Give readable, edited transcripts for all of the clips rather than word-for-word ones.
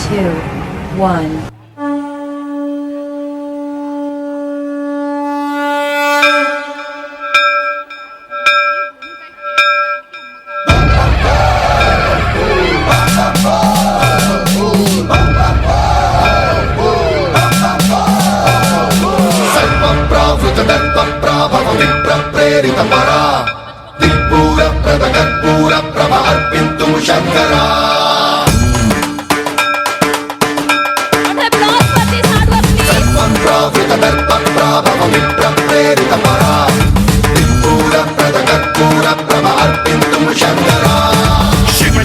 two, one.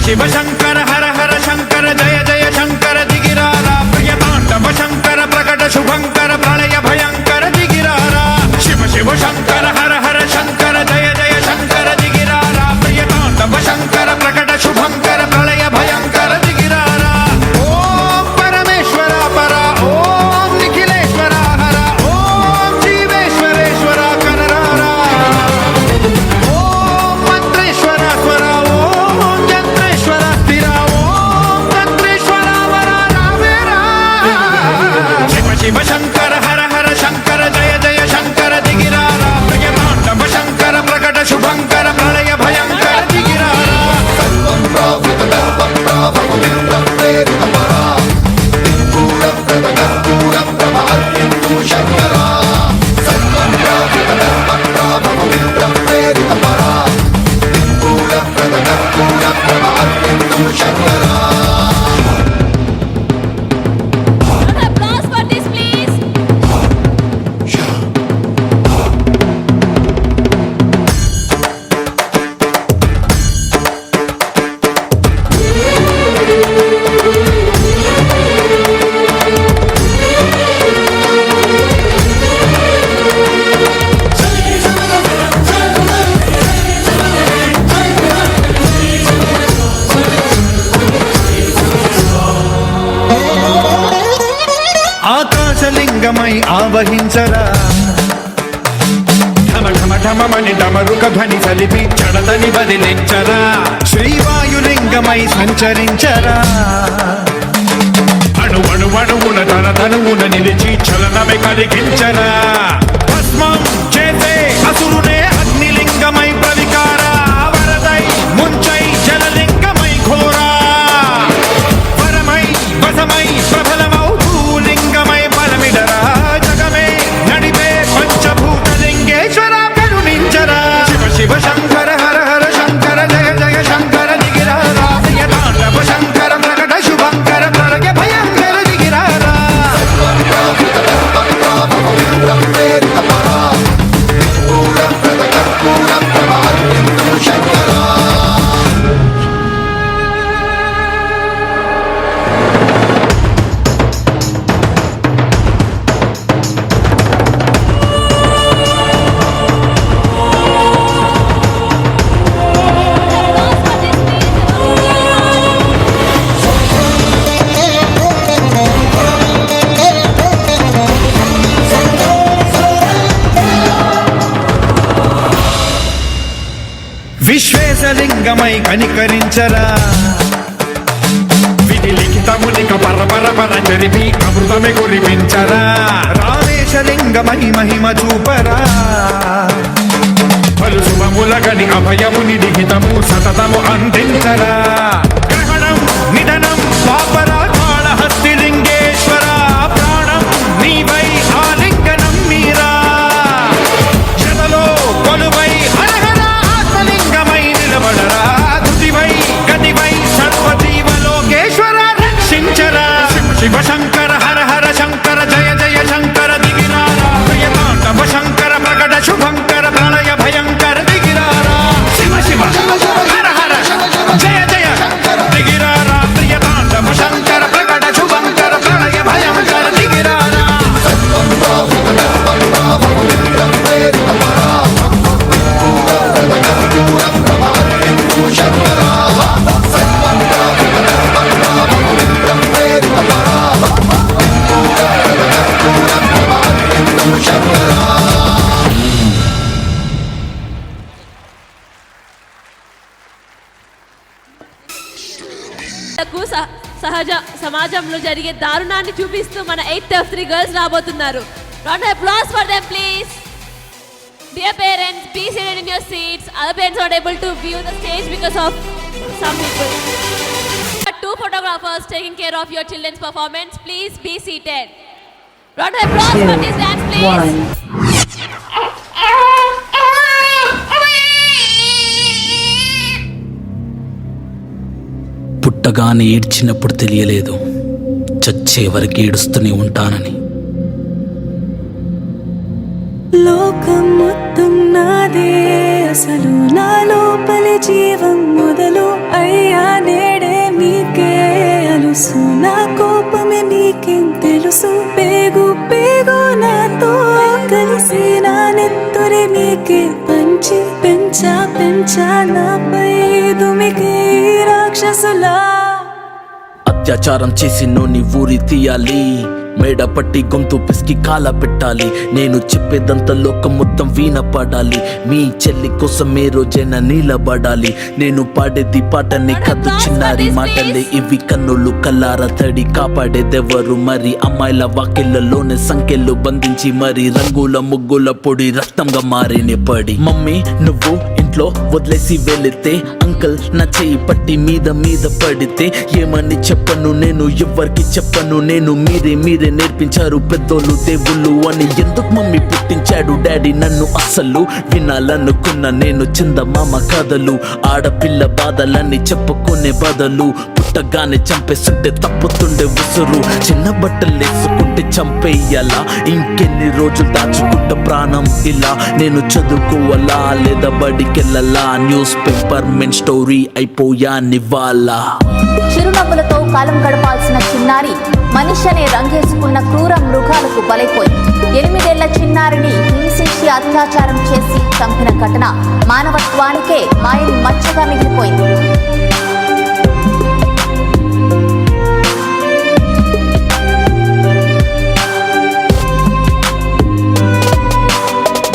Shiv Shankar हर हर शंकर जय जय शंकर दिगिरारा प्रिय तांडव शंकर प्रकट शुभंकर प्रलय भयंकर दिगिरारा शिव शिव शंकर हर हर शंकर जय जय शंकर दिगिरारा प्रिय तांडव शंकर प्रकट शुभंकर प्रलय भयंकर दिगिरारा ओम परमेश्वर परा ओम निखिलेश्वर हर ओम जीवेश्वरेश्वर कनरारा ओम मंत्रेश्वर स्वर ओम यंत्रेश्वर स्थिरा ओम तंत्रेश्वर वरा रावेरा शिव शिव शंकर हर हर शंकर जय जय शंकर दिगिरारा प्रिय तांडव शंकर प्रकट शुभंकर प्रलय भयंकर दिगिरारा Applause for this, please. ఆకాశలింగమై ఆవహించరా ఢమ ఢమ ఢమమని డమరుక ధ్వని సలిపి చడతని బదిలించరా శ్రీవాయులింగమై సంచరించరా అణు అణు అణువున తన తనువున నిలిచి చలనమే కలిగించరా భస్మం చేసే అసురునే అగ్నిలింగమై ప్రవికారా వరదై ముంచై జలలింగమై ఘోరా వరమై వసమై ప్రబలమౌ భూలింగమై బలమిడరా జగమే నడిపే పంచభూతలింగేశ్వర కరుణించరా శివ శివ శంకర హర హర శంకర జయ జయ శంకర దిగిరారా ప్రియ తాండవ శంకర ప్రకట శుభంకర ప్రళయ భయంకర దిగిరారా విశ్వేశలింగమై కనికరించరా విధి లిఖితమునిక పరపర పర జరిపి అమృతమే కురిపించరా రామేశలింగమై మహిమ చూపరా పలు శుభములగని అభయముని లిఖితము సతతము అందించరా గ్రహణం నిధనం పాపరా కాళహస్తి లింగేశ్వర ప్రాణం నీవై ఆలింగనం మీరా శతలో కొలువై హర హర ఆత్మలింగమై నిలబడరా తుదివై గతివై సర్వజీవలోకేశ్వర రక్షించరా శివ శివ శంకర హర హర శంకర జయ జయ శంకర దిగిరారా ప్రియ తాండవ శంకర ప్రకట శుభంకర ప్రళయ భయంకర దిగిరారా శివ శివ హర హర జయ జయ దిగిరారా ప్రియ తాండవ శంకర ప్రకట శుభంకర ప్రళయ భయంకర దిగిరారా కు సమాజంలో జరిగే దారుణాన్ని చూపిస్తూ మన 8th F3 గర్ల్స్ రాబోతున్నారు. Round of applause for them please. Dear parents, be seated in your seats. Other parents are not able to view the stage because of some people. Two photographers taking care of your children's performance. Please be seated. Round of applause for this dance please. పుట్టగానే ఏడ్చినప్పుడు తెలియలేదు, చచ్చే వరకు ఏడుస్తూనే ఉంటానని. లోకం మొత్తం నాదే, అసలు నా లోపలి జీవం మొదలు అయ్యా నేడే మీకే అలుసు. నా కోపమే మీకేం తెలుసు, పేగు పేగు నాతో కలిసి నా నెత్తురే మీకే పంచి పెంచా నాపై దుమికి రాక్షసులా. అత్యాచారం చేసి నోని ఊరి తీయాలి, మేడ పట్టి గొంతు పిసికి కాల పెట్టాలి. నేను చెప్పేదంతా లోకం మొత్తం వీణ పడాలి, మీ చెల్లి కోసం ఏ రోజైనా నిలబడాలి. నేను పాడేది పాటనే కద్దు చిన్నారి మాటలే ఇవి, కన్నులు కల్లార తడి కాపాడేదెవరు మరి. అమ్మాయిల వాకిళ్లలోనే సంఖ్యలు బంధించి మరి, రంగుల ముగ్గుల పొడి రక్తంగా మారినే పడి. మమ్మీ నువ్వు ఇంట్లో వదిలేసి వెళితే, అంకల్ నా చేయి పట్టి మీద పడితే ఏమని చెప్పను నేను, ఎవరికి చెప్పను నేను. మీరే నేర్పించారు పెద్దోళ్ళు దేవుళ్ళు అని. ఎందుకు మమ్మీ పుట్టించాడు డాడీ నన్ను, అస్సలు వినాలనుకున్న నేను చందమామ కథలు. ఆడపిల్ల బాధలన్నీ చెప్పుకునే బదులు, పుట్టగానే చంపేస్తుంటే తప్పుతుండే ఉసురు. చిన్న బట్టలు వేసుకుంటే చంపేయాలా, ఇంకెన్ని రోజులు దాచుకుంటే ప్రాణం ఇలా. నేను చదువుకోవాలా లేదా బడికెళ్ళాలా, న్యూస్ పేపర్ మెన్ స్టోరీ అయిపోయా నివాలా. చిరునవ్వులతో కాలం గడపాల్సిన చిన్నారి మనిషి అనే రంగేసుకున్న క్రూర మృగాలకు బలైపోయి 8 ఏళ్ల చిన్నారిని హింసించి అత్యాచారం చేసి చంపిన ఘటన మానవత్వానికే మాయని మచ్చగా మిగిలిపోయింది.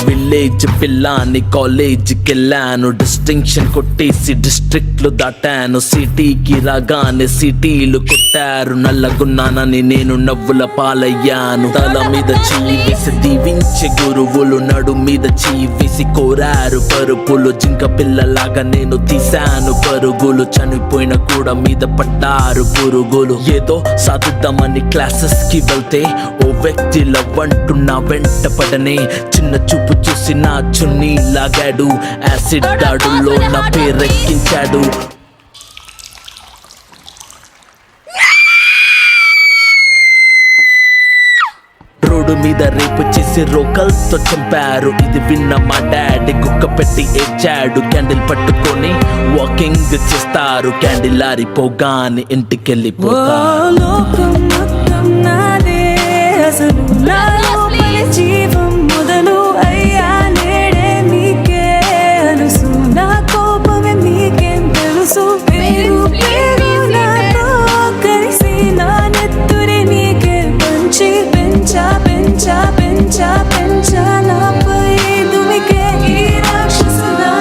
విలేజ్ పిల్లాని కాలేజీకి వెళ్ళాను, డిస్టింక్షన్ కొట్టేసి డిస్ట్రిక్ట్లు దాటాను. సిటీకి రాగానే సిటీలు కొట్టారు, నల్లగున్నానని నేను నవ్వుల పాలయ్యాను. తల మీద చెయ్యి వేసి దీవించే గురువులు, నడు మీద చెయ్యి వేసి కోరారు పరుపులు. జింక పిల్లలాగా నేను తీశాను పరుగులు, చనిపోయిన కూడా మీద పడ్డారు పురుగులు. ఏదో సాధిద్దామని క్లాసెస్ కి వెళ్తే ఓ వ్యక్తి లవ్ అంటున్నా వెంట పడనే, చిన్న చూపు చూసి నా చున్నీ లాగాడు, యాసిడ్ దాడుల్లో నా పేరెక్కించాడు. రోడ్డు మీద రేపు చేసి రోకల్తో చంపారు, ఇది విన్న మా డాడీ కుక్క పెట్టి ఏడ్చాడు. క్యాండిల్ పట్టుకొని వాకింగ్ చేస్తారు, క్యాండిల్ ఆరిపోగానే ఇంటికెళ్ళిపోతారు. లోకం మొత్తం నాదే, అసలు నా లోపలి జీవం మొదలు అయ్యా నేడే మీకే అలుసు. నా కోపమే మీకేం తెలుసు, పేరు పేరు నాతో కలిసి నా నెత్తురే మీకే పంచి పెంచా నాపై దుమికే ఈ రాక్షసులా.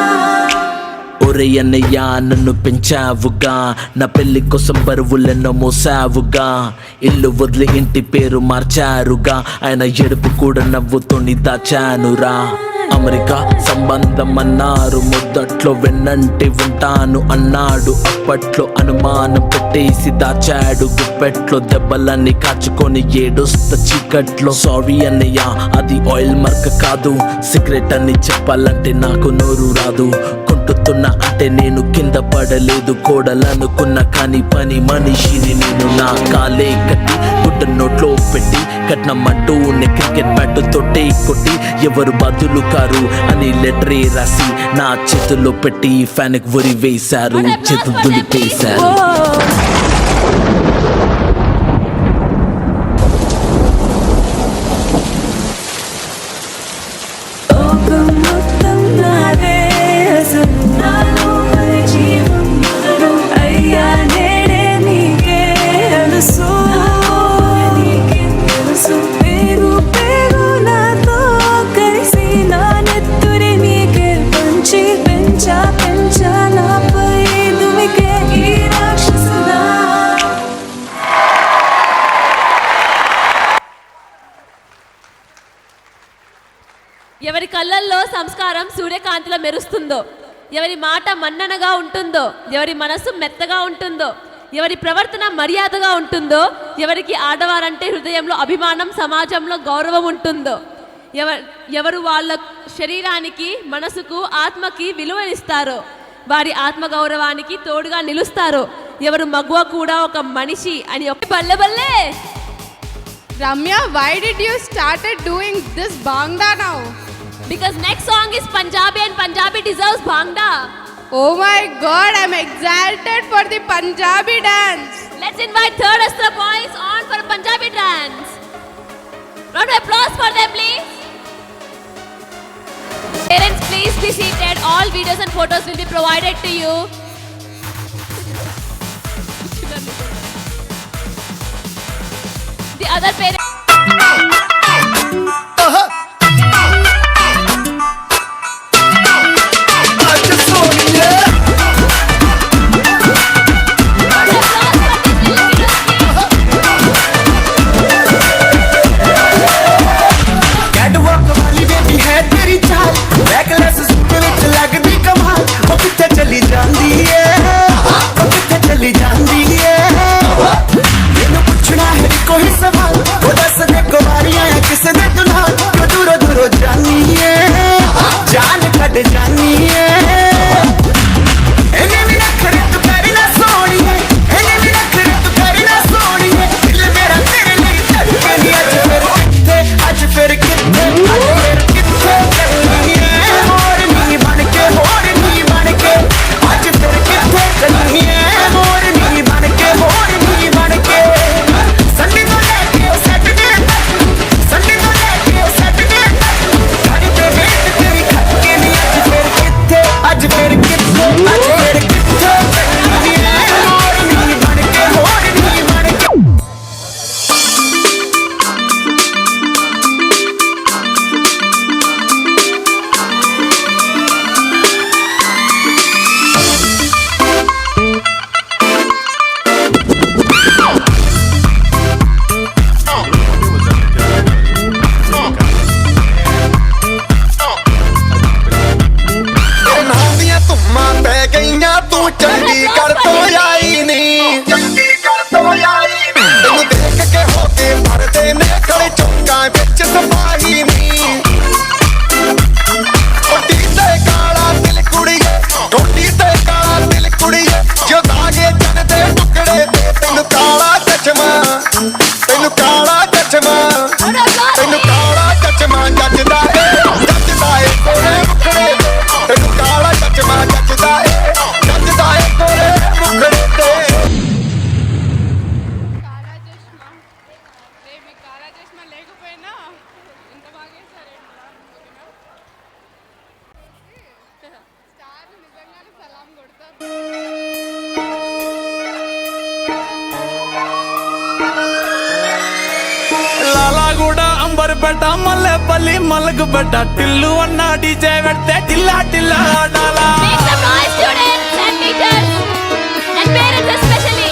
ఒరే అన్నయ్య నన్ను పెంచావుగా, నా పెళ్లి కోసం బరువులెన్నో మోసావుగా. ఇల్లు వదిలి ఇంటి పేరు మార్చారుగా, ఆయన ఎడుపు కూడా నవ్వుతోని దాచానురా. అమెరికా సంబంధం అన్నారు, మొదట్లో వెన్నంటి ఉంటాను అన్నాడు. అప్పట్లో అనుమానం పెట్టేసి దాచాడు గుప్పెట్లో, దెబ్బలన్నీ కాచుకొని ఏడుస్తా చీకట్లో. సారీ అన్నయ్య అది ఆయిల్ మార్క్ కాదు, సిగరెట్ అని చెప్పాలంటే నాకు నోరు రాదు. కుంటుతున్నా అంటే నేను కింద పడలేదు, కోడలనుకున్నా కానీ పని మనిషిని నేను. నా కాలే కట్టి గుడ్డ నోట్లో పెట్టి కట్నమంటూ క్రికెట్ బ్యాట్ తోటే కొట్టి, ఎవరు బదులు కారు అని లెటరే రాసి నా చేతుల్లో పెట్టి ఫ్యాన్కి ఉరి వేశారు, చేతులు దులిపేశారు. పెంచా నాపై దుమికే ఈ రాక్షసులా. కళ్ళల్లో సంస్కారం సూర్యకాంతిలో మెరుస్తుందో, ఎవరి మాట మన్ననగా ఉంటుందో, ఎవరి మనసు మెత్తగా ఉంటుందో, ఎవరి ప్రవర్తన మర్యాదగా ఉంటుందో, ఎవరికి ఆడవారంటే హృదయంలో అభిమానం, సమాజంలో గౌరవం ఉంటుందో, ఎవరు వాళ్ళ శరీరానికి, మనసుకు, ఆత్మకి విలువనిస్తారో, వారి ఆత్మగౌరవానికి తోడుగా నిలుస్తారో, ఎవరు మగువ కూడా ఒక మనిషి అని ఒక బల్లె బల్లే. Ramya, why did you started doing this bhangra now? Because next song is Punjabi and Punjabi deserves bhangra. Oh my God, I'm excited for the Punjabi dance. Let's invite third Astra boys on for a Punjabi dance. Round of applause for them, please. Parents, please be seated. All videos and photos will be provided to you. The other parents. బెట్ట మల్లెపల్లి మల్లకు బెట్ట టిల్లు అన్న DJ పెడితే Tilla Tilla ఆడాలా. Make some noise, students and teachers and parents especially.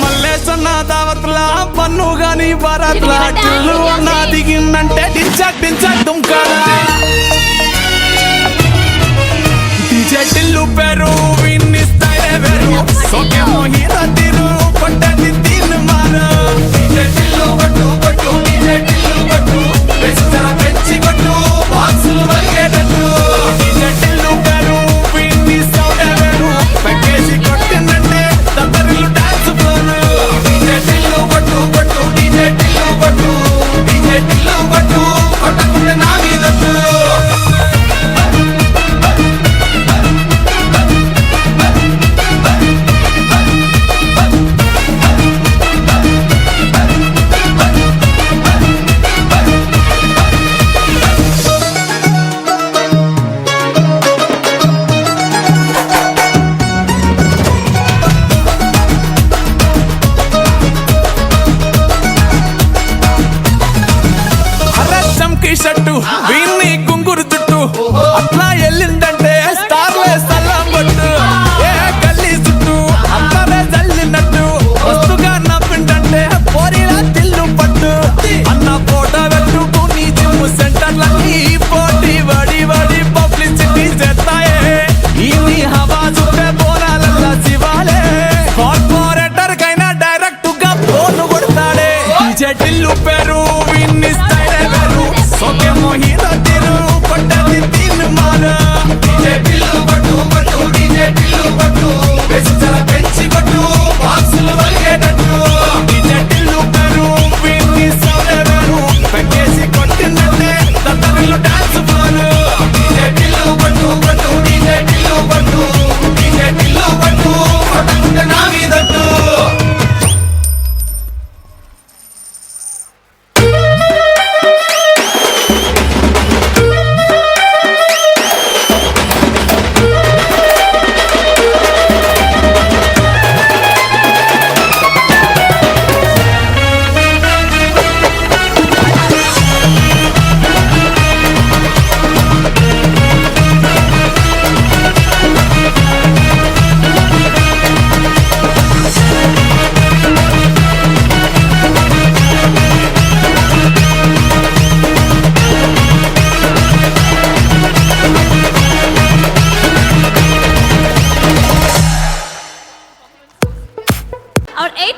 మల్లేసన్న దావత్ల పన్ను గాని బారాత్ల టిల్లు అన్న దిగిందంటే డించక్ డించక్ దుంకాలా. DJ Tillu పేరు విన్ని style వేరు సోకేమో హీరో తీరు పట్టది తీన్ మారు. డీజే టిల్లు కొట్టు కొట్టు డీజే టిల్లు కొట్టు పెంచర పెంచి కొట్టు బాక్సులు వరిగేటట్టు. డీజే టిల్లు పేరు విన్ని సౌండ్ వేరు పెంకేసి కొట్టిందంటే తత్తరిల్లు డాన్స్ ఫ్లోర్. డీజే టిల్లు కొట్టు కొట్టు డీజే టిల్లు కొట్టు డీజే టిల్లు కొట్టు కొట్టకుంటే నా మీదట్టు.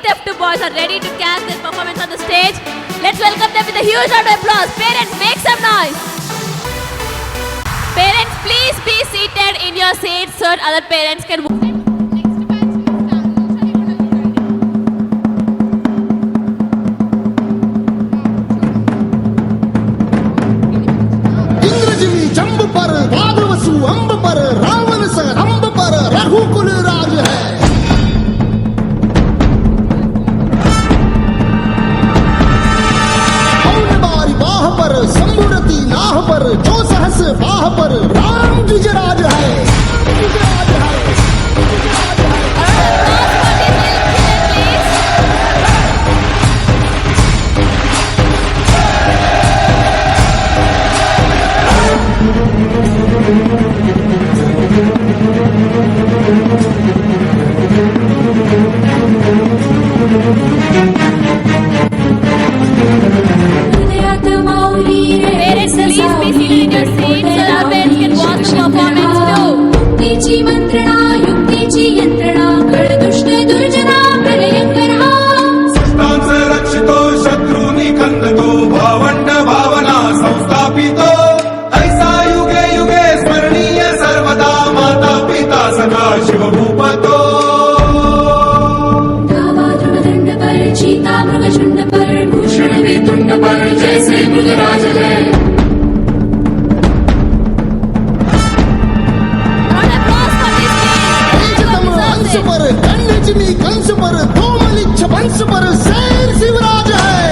8F2 boys are ready to catch their performance on the stage. Let's welcome them with a huge round of applause. Parents, make some noise. Parents, please be seated in your seats so other parents can move. इंद्रजिमी जंब पर वादवसु अंब पर रावण स रंब पर रघुकुल राज है कौन बारी बाह पर संबुरती नाह पर जो सहस बाह पर राम जुजराज है जुजराज है Parents, please be seated in your seats so our parents can watch the performance too. युक्तीची मंत्रणा युक्तीची यंत्रणा कळ दुष्ट दुर्जना प्रलयंकरा सृष्टांचं रक्षितो शत्रूनी खंदतो भावंड भावना संस्थापितो ऐसा युगे युगे स्मरणीय सर्वदा माता पिता सदा शिवभूपतो गावा ध्रुवदंड पर चीता मृगशुंड पर भूषण वेतुंड पर जैसे मृगराज है कंस पर कन्यजमी कंस पर कोमलिच्छ वंश पर शेर शिवराज है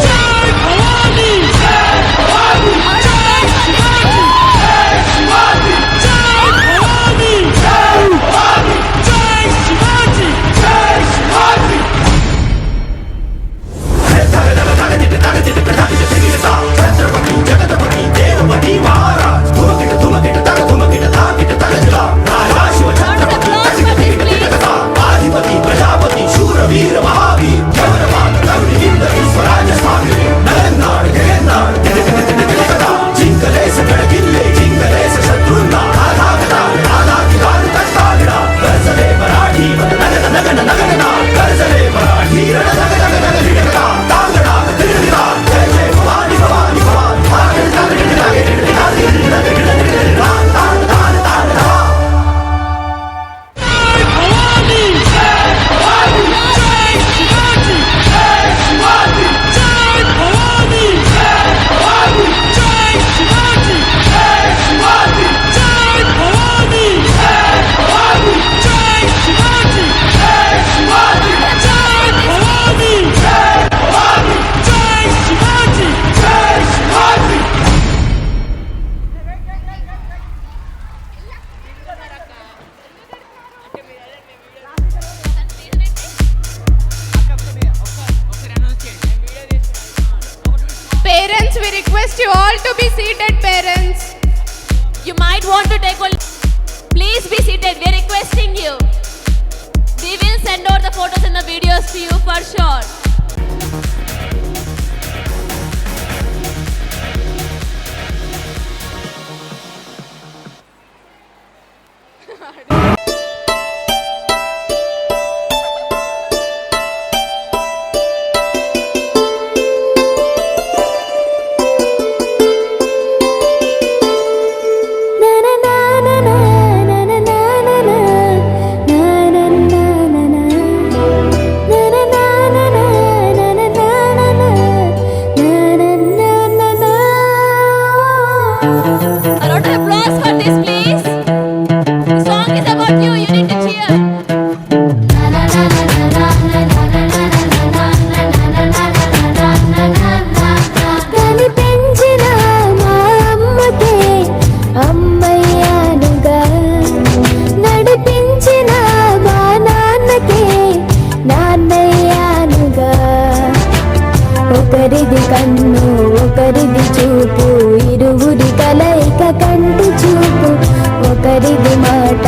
Parents, we request you all to be seated, parents. You might want to take one. Please be seated. We are requesting you. We will send out the photos and the videos to you for sure. A round of applause for this, please. The song is about you. You need to cheer. కనిపించిన మా అమ్మకే అమ్మయ్యానుగా నడిపించిన మా నాన్నకే నాన్నయ్యానుగా ఒకరిది కన్ను ఒకరిది చూపు ఇరువురి కలయిక కంటి చూపు ఒకరిది మాట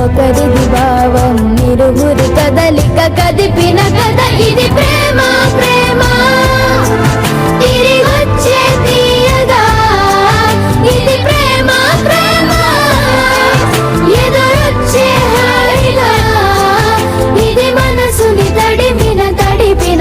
ఒకరిది భావం ఇరువురి కదలిక కదిపిన కథ ఇది ప్రేమ ప్రేమ తిరిగొచ్చే తీయగా ఇది ప్రేమ ప్రేమ ఎదురొచ్చే హాయిగా ఇది మనసుని తడిపిన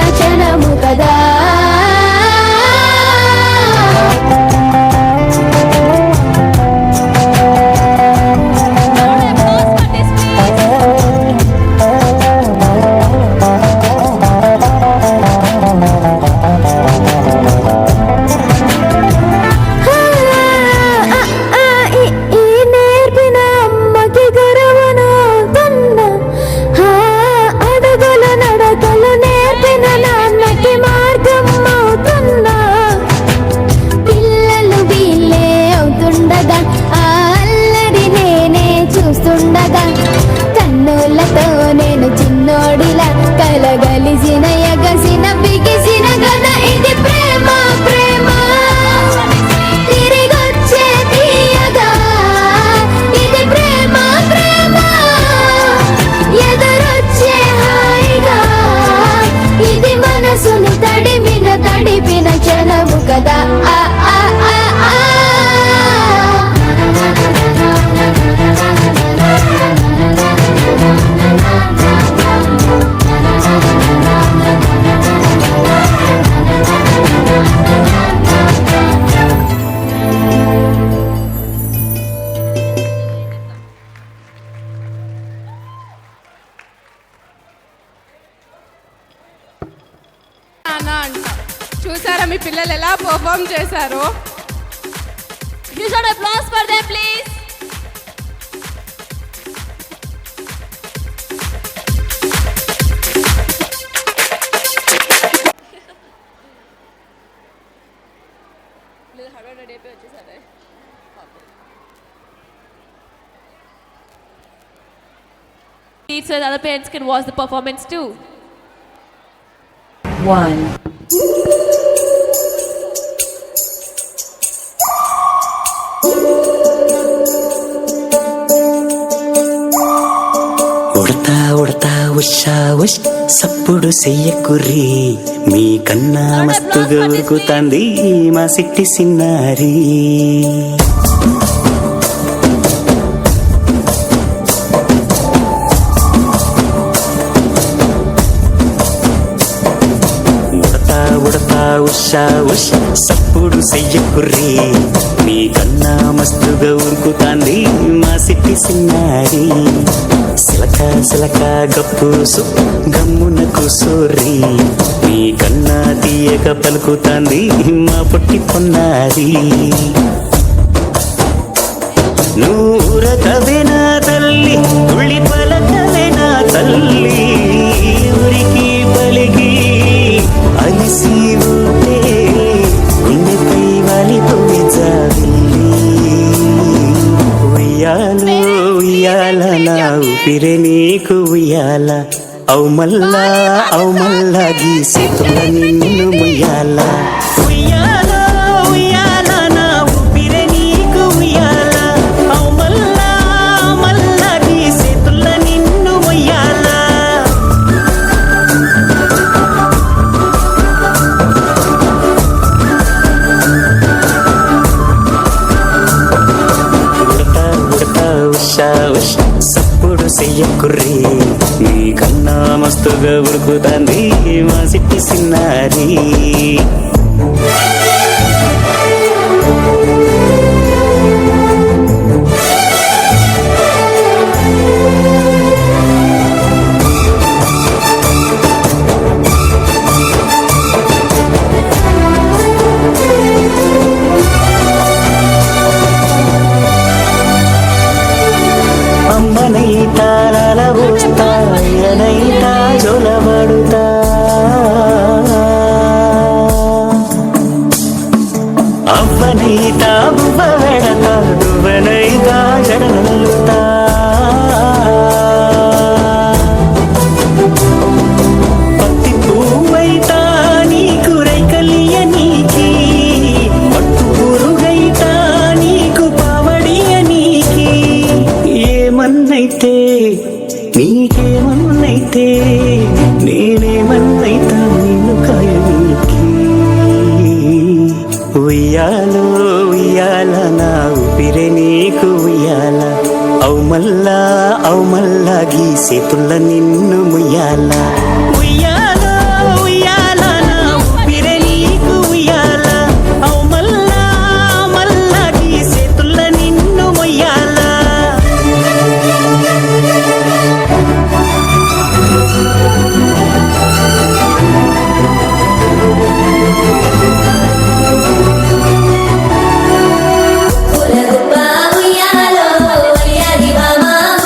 చూసారా మీ పిల్లలు ఎలా పర్ఫామ్ చేశారో? Huge round of applause for them, please. So the other parents can watch the performance too. 1. Udatha Udatha Usha ఉష్ సప్పుడు చెయ్యకుర్రి మీ కన్నా మస్తుగా ఉరుకుతాంది మా సిట్టి సిన్నారి. ఉషా ఉష్ సప్పుడు చెయ్యకుర్రి మీ కన్నా మస్తుగా ఉరుకుతాంది మా సిట్టి సిన్నారి. సిలక సిలక గప్పుసు గమ్మున కూసోర్రి మీ కన్నా తీయక పలుకుతాంది మా పొట్టి పొన్నారి. నూరకవేనా తల్లి ఉళ్ళి పలకవేనా తల్లి ఊరికి పలికి అలిసి ఉంటే గుండెపై వాలిపోయి జాబిల్లి. ఉయ్యాలో ఉయ్యాల నా ఊపిరే నీకు ఉయ్యాల అవు మల్లా గీసి తుల నిన్ను ముయ్యాల. ఉయ్యాలో ఉయ్యాల నా ఊపిరే నీకు ఉయ్యాల అవు మల్లా గీసి తుల నిన్ను ముయ్యాల. సప్పుడు చెయ్యకుర్రి మీ కన్నా మస్తుగా ఉరుకుతాంది మా సిట్టి సిన్నారి. అమ్మనైతా లలబోస్తా ఎనైతా జొలబడుతా అవ్వనైతా బువ్వ వెడతా దువ్వనైతా జడనల్లుతా. పత్తి పువ్వైతా నీకు రైకలియ నీకి పట్టు పురుగైతా నీకు పావడియ నీకి. ఏమన్నైతే నీకేమన్నైతే నేనేమన్నైతా నిన్ను కాయనీకి. ఉయ్యాలో ఉయ్యాల నా ఊపిరే నీకు ఉయ్యాల అవు మల్లా గీసి తుల్ల నిన్ను ముయ్యాల. ఉయ్యాలో ఉయ్యాల నా ఊపిరే నీకు ఉయ్యాల అవు మల్లా గీసి తుల్ల నిన్ను ముయ్యాల.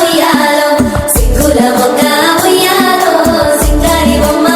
ఉయ్యాలో సింగుల మొక్క ఉయ్యాలో సింగారి బొమ్మ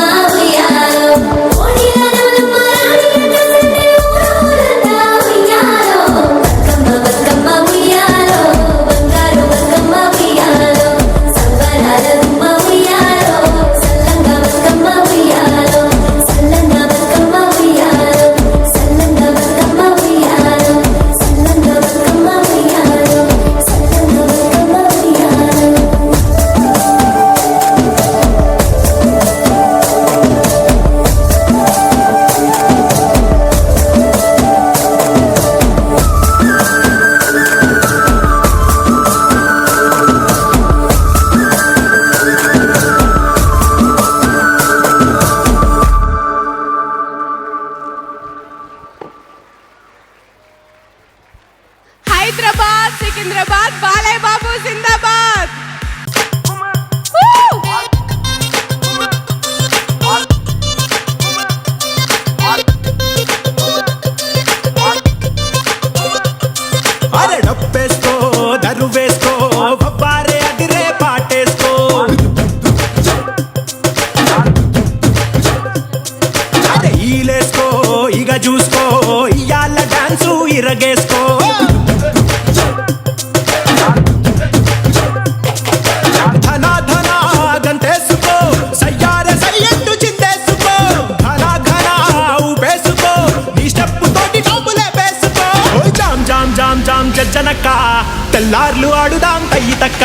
తెల్లార్లు ఆడుదాం తయ్యి తక్క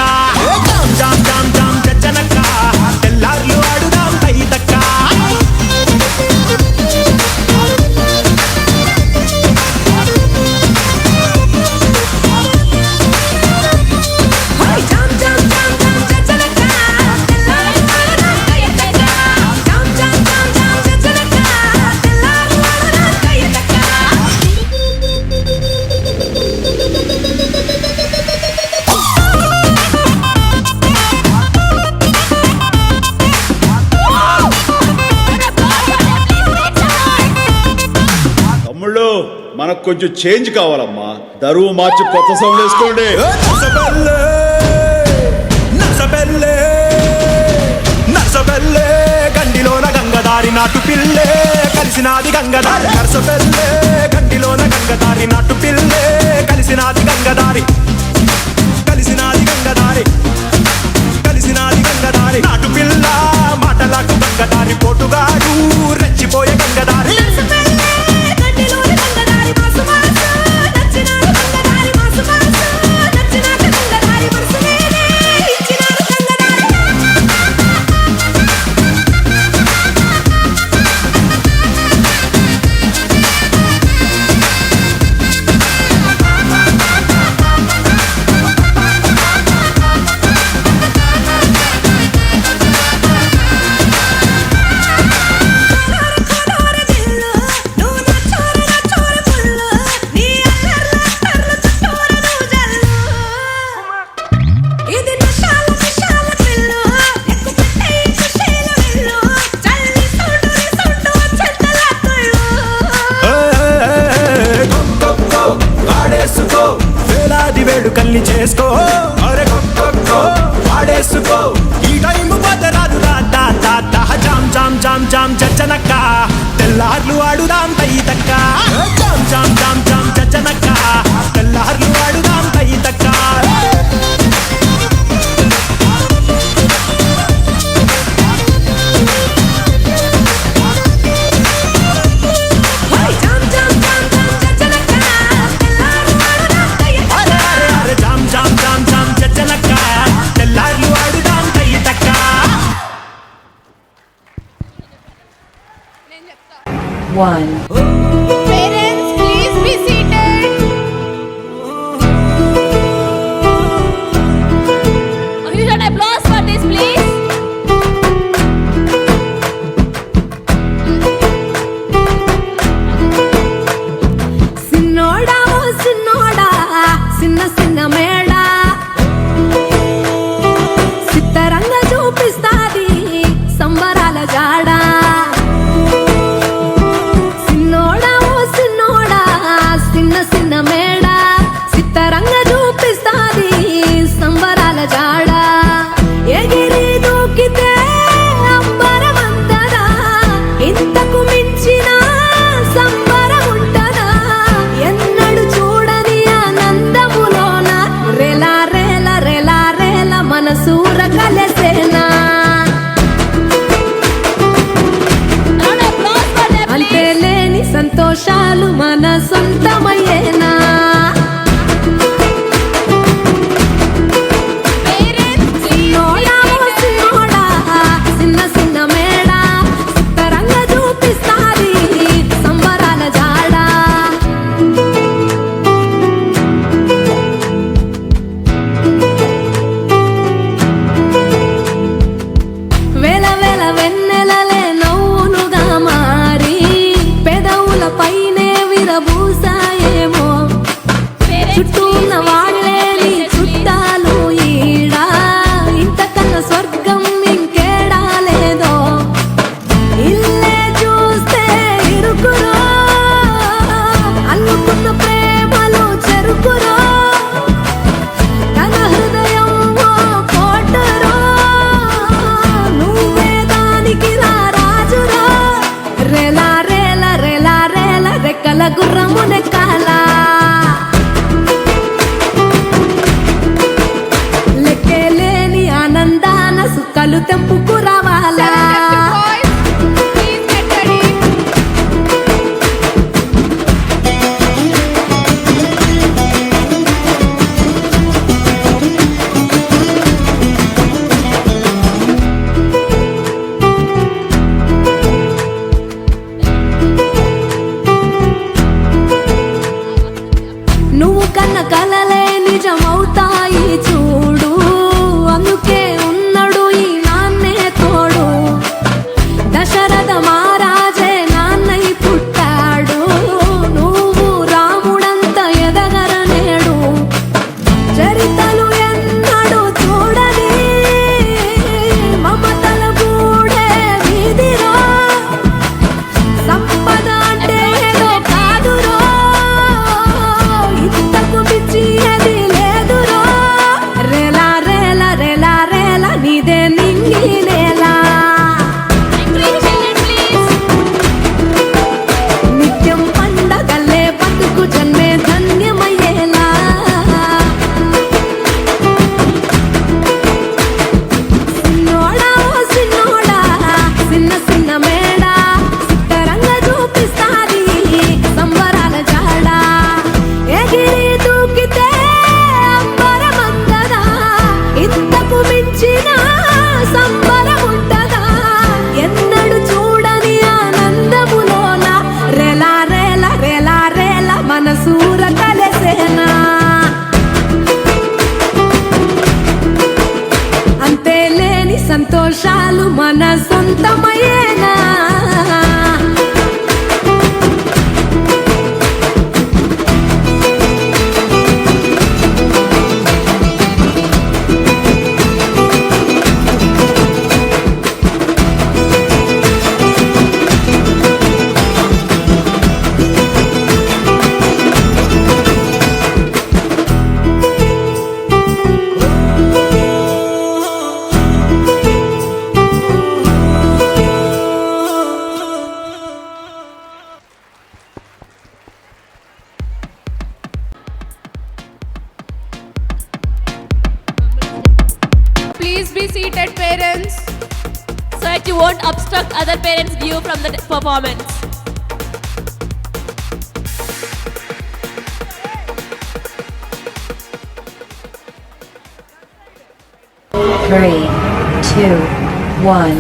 జామ్ జామ్ జామ్ జామ్ చచ్చనక్క తెల్లార్లు ఆడుదాం తయ్యి తక్క మనకు కొంచెం చేంజ్ కావాలమ్మా దరువు మార్చి కొత్త సౌండ్ వేసుకోండి నర్సబెల్లే గండిలోన గంగదారి నాటు పిల్లే కలిసినాది గంగదారి నర్సబెల్లే గండిలోన గంగదారి నాటు పిల్లే కలిసినాది గంగదారి కలిసినాది గంగదారి కలిసినాది గంగదారి నాటు పిల్ల మాటలాకు గంగదారి పోటుగాడు రెచ్చిపోయే గంగదారి వేడుకల్ని చేసుకో అరే వాడేసుకో ఈ టైం పోతే రాదు జామ్ జామ్ జామ్ జామ్ చచ్చనక్క తెల్లార్లు ఆడుదాం తయ్యి తక్క జామ్ జామ్ జామ్ జామ్ చచ్చనక్క తెల్లార్లు ఆడుదాం తయ్యి తక్క Parents, please be seated. Huge round of applause for this, please. సిన్నోడా ఓ సిన్నోడా సిన్న సిన్న మేడా సిత్తరంగ చూపిస్తాది సంబరాల జాడా సిన్న సిన్న మేడ సిత్తరంగ చూపిస్తాది సంబరాల జాడ ఎగిరి దూకితే అంబరమంతదా ఇంతకు మించిన సంబరం ఉంటదా ఎన్నడు చూడని ఆనందములోన రెలా రేల రెలా రేల మనసూర కలసేనా అంతే లేని సంతోషాలు మన సొంతమయ్యేనా సిన్న సిన్న మేడ సిత్తరంగ చూపిస్తాది సంబరాల జాడా వేల వేల వెన్నెలలే నవ్వులుగా మారి పెదవుల పైనే విరబూసాయేమో చుట్టూ ఉన్న వాళ్ళేని చుట్టాలు ఈడా ఇంతకన్నా స్వర్గం ఇంకేడా లేదో ఇల్లే చూస్తే ఇరుకురో అల్లుకున్న ప్రేమలు చెరుకురో తన హృదయం ఓ కోటరో నువ్వే దానికి రాజురో రెలా రేల రెలా రేల రెక్కల గుర్రము నెక్కాల లెక్కలేని ఆనందాన సుక్కలు తెంపుకు రావాలా చాలు మన సొంతమయ్యేనా. Please be seated, parents. So that you won't obstruct other parents' view from the performance. Three, two, one.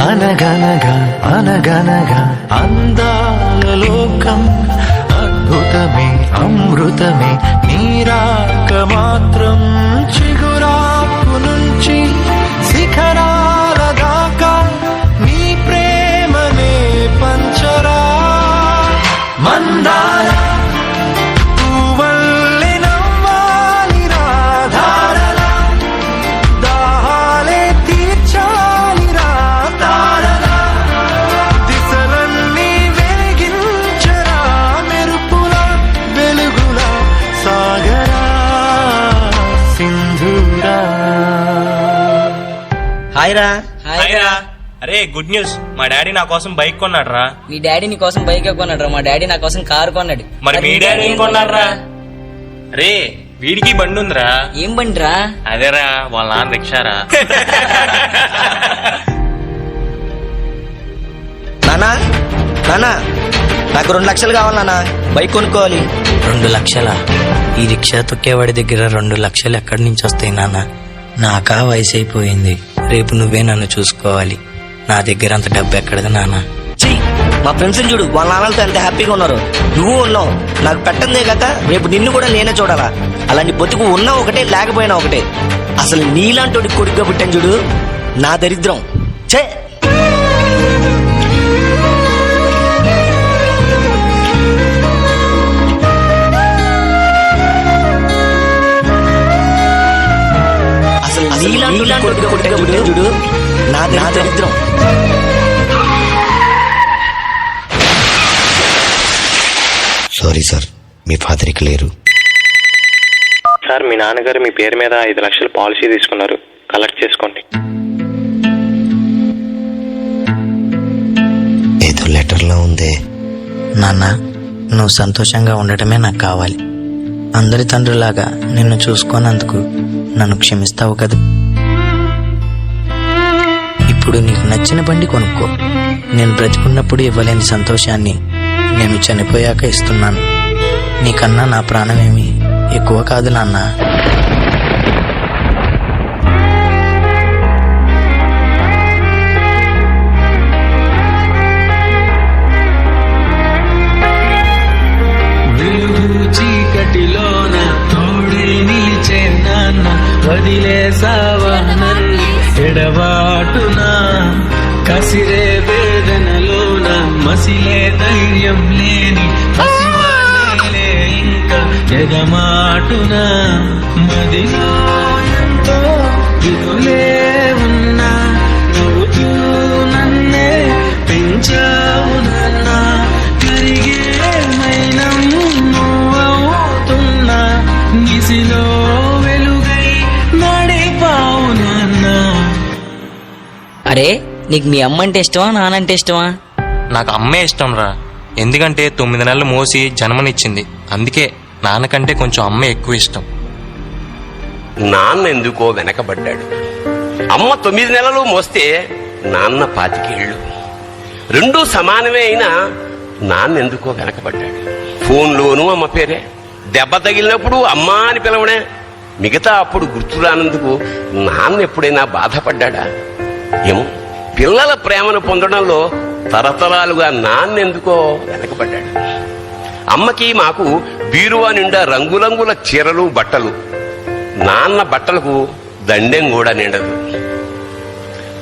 అనగనగా అనగనగా అందాల లోకం అద్భుతమే అమృతమే నీరాక మాత్రం చిగురాకు నుంచి శిఖరాల దాకా నీ ప్రేమనే పంచరా మందార పువ్వల్లె నవ్వాలి రాధారలా దాహాలే తీర్చాలి రాతారలా దిశలన్నీ వెలిగించరా మెరుపుల వెలుగుల సాగరా సింధూరా. హాయ్ రా. హాయ్ రా. అరే గుడ్ న్యూస్, మా డాడీ నా కోసం బైక్ కొన్నాడు రా. మీ డాడీ నీ కోసం బైక్ కొన్నాడు రా, మా డాడీ నా కోసం కారు కొన్నాడు. మరి మీ డాడీ ఏం కొన్నాడు రా? రే వీడికి బండి ఉందిరా. ఏం బండి రా? అదేరా వాళ్ళ నాన్న రిక్షారా. నానా నానా నాకు 2 లక్షలు కావాలి నానా, బైక్ కొనుక్కోవాలి. 2 లక్షలా? ఈ రిక్షా తొక్కేవాడి దగ్గర 2 లక్షలు ఎక్కడి నుంచి వస్తాయి నాన్న? నాకా వయసు అయిపోయింది, రేపు నువ్వే నన్ను చూసుకోవాలి. నా దగ్గర అంత డబ్బు ఎక్కడది నాన్న? మా ఫ్రెండ్స్ చూడు, వాళ్ళ నాన్నలతో ఎంత హ్యాపీగా ఉన్నారు. నువ్వు ఉన్నావు, నాకు పెట్టందే కాక రేపు నిన్ను కూడా నేనే చూడాలా. అలాంటి బతుకు ఉన్నా ఒకటే లేకపోయినా ఒకటే. అసలు నీలాంటి కొడుకుగా పుట్టాను చూడు, నా దరిద్రం చే. అసలు నీలాంటి కొడుకుగా పుట్టాను చూడు, నా దరిద్రం. సారీ సార్, మీ ఫాదర్కి లేరు. సార్ మీ నాన్నగారు మీ పేరు మీద 5 లక్షల పాలసీ తీసుకున్నారు, కలెక్ట్ చేసుకోండి. ఏదో లెటర్లో ఉందే. నాన్న, నువ్వు సంతోషంగా ఉండటమే నాకు కావాలి. అందరి తండ్రిలాగా నిన్ను చూసుకోనందుకు నన్ను క్షమిస్తావు కదా. ఇప్పుడు నీకు నచ్చిన బండి కొనుక్కో. నేను బ్రతికున్నప్పుడు ఇవ్వలేని సంతోషాన్ని నేను చనిపోయాక ఇస్తున్నాను. నీకన్నా నా ప్రాణమేమి ఎక్కువ కాదు నాన్న. చీకటిలోన తోడే నిలిచే నాన్న, వదిలేసావా నన్ను ఎడబాటునా. కసిరే వేదనలోన మసిలే ధైర్యం లేని పసివాడిలే ఇంకా ఎదమాటునా. మదిలో ఎంతో విలులే ఉన్నా, నవ్వుతూ నన్నే పెంచావు నాన్న. కరిగే మైనం నువ్వవుతున్నా, గిసిలో వెలుగై నడిపావు నాన్న. అరే, నీకు మీ అమ్మ అంటే ఇష్టమా నానంటే ఇష్టమా? నాకు అమ్మే ఇష్టం రా. ఎందుకంటే 9 నెలలు మోసి జన్మనిచ్చింది. అందుకే నాన్నకంటే కొంచెం అమ్మ ఎక్కువ ఇష్టం. నాన్న ఎందుకో వెనకబడ్డాడు. అమ్మ 9 నెలలు మోస్తే నాన్న 25 ఏళ్ళు. రెండూ సమానమే అయినా నాన్న ఎందుకో వెనకబడ్డాడు. ఫోన్లోనూ అమ్మ పేరే, దెబ్బ తగిలినప్పుడు అమ్మా అని పిలవడే. మిగతా అప్పుడు గుర్తు రానందుకు నాన్న ఎప్పుడైనా బాధపడ్డా? ఏమో, పిల్లల ప్రేమను పొందడంలో తరతరాలుగా నాన్నెందుకో వెనకబడ్డాడు. అమ్మకి మాకు బీరువా నిండా రంగురంగుల చీరలు బట్టలు. నాన్న బట్టలకు దండెం కూడా నిండదు.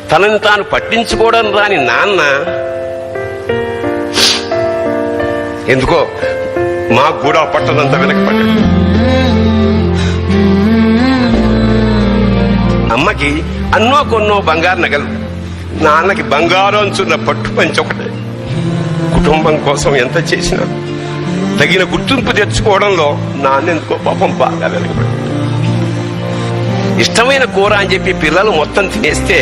తనని తాను పట్టించుకోవడం రాని నాన్న ఎందుకో మాకు కూడా పట్టదంతా వెనకపడ్డాడు. అమ్మకి అన్నో కొన్నో బంగారు నగలు, నాన్నకి బంగారు అంచున్న పట్టు పంచి ఒకటే. కుటుంబం కోసం ఎంత చేసినా తగిన గుర్తింపు తెచ్చుకోవడంలో నాన్నెందుకో పాపం బాగా వెనకబడ్డాడు. ఇష్టమైన కూర అని చెప్పి పిల్లలు మొత్తం తినేస్తే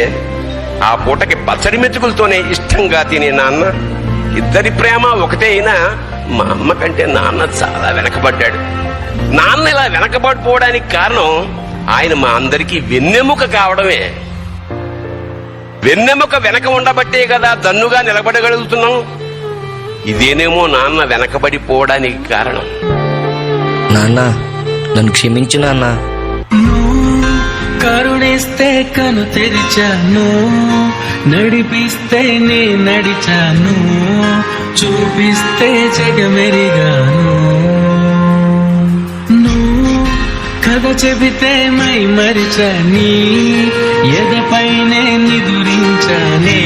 ఆ పూటకి పచ్చడి మెతుకులతోనే ఇష్టంగా తినే నాన్న, ఇద్దరి ప్రేమ ఒకటే అయినా మా అమ్మ కంటే నాన్న చాలా వెనకబడ్డాడు. నాన్న ఇలా వెనకబడిపోవడానికి కారణం ఆయన మా అందరికీ వెన్నెముక కావడమే. వెన్నెముక వెనక ఉండబట్టే కదా దన్నుగా నిలబడగలుగుతున్నాం. ఇదేనేమో నాన్న వెనకబడిపోవడానికి కారణం. నాన్న నన్ను క్షమించు నాన్న. కరుణిస్తే కను తెరిచాను, నడిపిస్తే నే నడిచాను, చూపిస్తే జగమెరిగాను. నువ్వు కథ చెబితే మై మరిచని, ఎదపైనే నిదురించానే,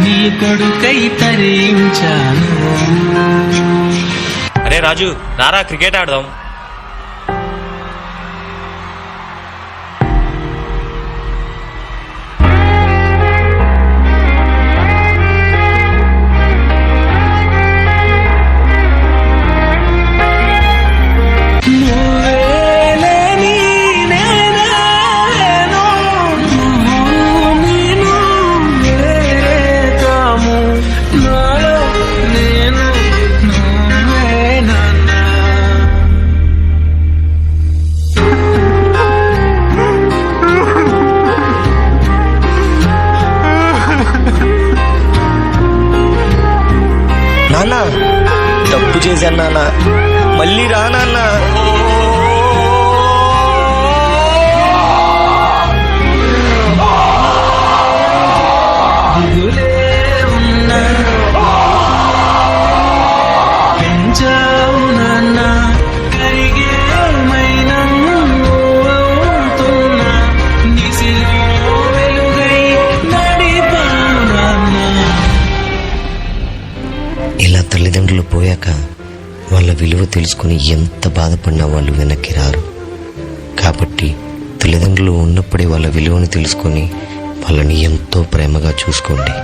నీ కొడుకై తరించాను. అరే రాజు, రారా క్రికెట్ ఆడదాం. నాన్న తప్పు చేశాను నాన్న, మళ్ళీ రా నాన్న. పెంచావు నాన్న, కరిగే మైనం అవుతున్నా, నిసిలో వెలుగై నడిపావు నాన్న. ఇలా తల్లిదండ్రులు పోయాక వాళ్ళ విలువ తెలుసుకుని ఎంత బాధపడినా వాళ్ళు వెనక్కి రారు. కాబట్టి తల్లిదండ్రులు ఉన్నప్పుడే వాళ్ళ విలువను తెలుసుకొని వాళ్ళని ఎంతో ప్రేమగా చూసుకోండి.